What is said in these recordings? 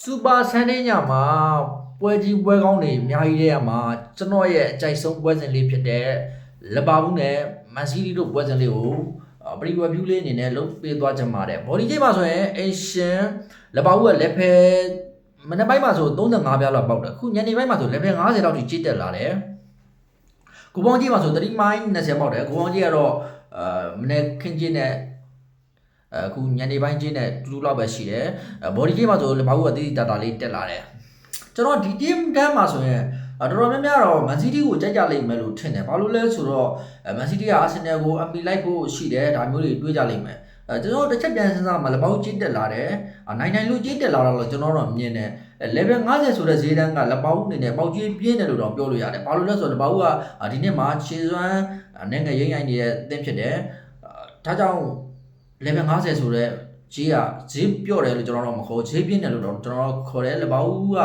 Super Sunday ညမှာပွဲကြီးပွဲကောင်းတွေအများကြီးတဲ့မှာကျွန်တော်ရဲ့အကြိုက်ဆုံးပွဲစဉ်လေးဖြစ်တဲ့လီဗာပူးနဲ့မန်စီးတီးတို့ပွဲစဉ်လေးကိုပရီဝယ်ဗျူးလေးအနေနဲ့လုပ်ပေးသွားကြမှာတဲ့ဘော်ဒီကြီးမှာဆိုရင်အရှင်လီဗာပူးကလက်ဖဲမနေ့ပိုင်းမှာဆို35ပြားလောက်ပေါက်တယ်ခုညနေပိုင်းမှာဆိုလက်ဖဲ50လောက်ထိကြီးတက်လာတယ်ကိုပေါင်းကြီးမှာဆို3မိုင်း20ပေါက်တယ်ကိုပေါင်းကြီးကတော့မနေ့ခင်းကြီးနဲ့အခုညနေပိုင်းချင်းနဲ့တူတူလောက်ပဲရှိတယ်ဘော်ဒီကြီးမှာဆိုလီဗာပူးကတိတိတတာလေးတက်လာတယ်ကျွန်တော်ဒီ team တန်းမှာဆိုရင်တော်တော်များများတော့မန်စီးတီးကိုကြိုက်ကြလိမ့်မယ်လို့ထင်တယ်ဘာလို့လဲဆိုတော့မန်စီးတီးကအာဆင်နယ်ကိုအမီလိုက်ဖို့ရှိတယ်ဒါမျိုးတွေတွေးကြလိမ့်မယ်ကျွန်တော်တစ်ချက်ပြန်စဉ်းစားမှလီဗာပူးကြီးတက်လာတယ်နိုင်လို့ကြီးတက်လာတော့ကျွန်တော်တော့မြင်တယ်level 50ဆိုတဲ့ဈေးတန်းကလီဗာပူးအနေနဲ့ပေါက်ကြီးပြင်းတယ်လို့တော့ပြောလို့ရတယ်ဘာလို့လဲဆိုတော့လီဗာပူးကဒီနှစ်မှာခြေစွမ်းနဲ့ငယ်ရိမ့်ရိုင်းနေတဲ့အသင်းဖြစ်တယ်ဒါကြောင့်level 50ဆိုတဲ့ဈေးကဈေးပြော့တယ်လို့ကျွန်တော်တော့မခေါ်ဈေးပြင်းတယ်လို့တော့ကျွန်တော်ခေါ်တယ်လီဗာပူးက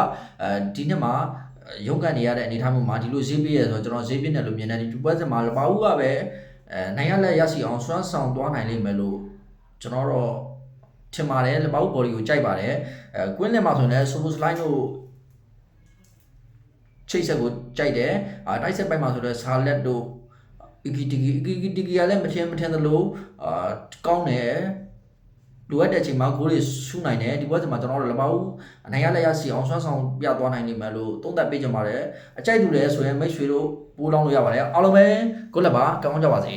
ဒီနှစ်မှာရုန်းကန်နေရတဲ့အနေအထားမျိုးမှာဒီလိုဈေးပြည့်ရဆိုတော့ကျွန်တော်ဈေးပြင်းတယ်လို့မြင်တယ်ဒီပွဲစဉ်မှာလီဗာပူးကပဲနိုင်ရလက်ရရှိအောင်စွမ်းဆောင်သွားနိုင်လိမ့်မယ်လို့ကျွန်တော်တော့ထင်ပါတယ်လီဗာပူးဘော်ဒီကိုကြိုက်ပါတယ်ကွင်းလင်မှာဆိုရင်လည်းဆိုမိုစလိုင်းတို့ချိတ်ဆက်ကိုကြိုက်တယ်တိုက်ဆက်ပိုင်းမှာဆိုတော့ဆာလက်တို့အီကီတီကလည်းမထင်သလိုကောင်းတယ်လိုအပ်တဲ့အချိန်မှာဂိုးတွေရှူနိုင်တယ်ဒီပွဲစဉ်မှာကျွန်တော်တို့လီဗာပူးအနိုင်ရလက်ရရှိအောင်ဆွမ်းဆောင်ပြသွားနိုင်လိမ့်မယ်လို့သုံးသပ်ပေးကြပါတယ်အကြိုက်တူတယ်ဆိုရင်မိတ်ဆွေတို့ပိုးလောင်းလို့ရပါတယ်အားလုံးပဲဂုဏ်လက်ပါကောင်းကြပါစေ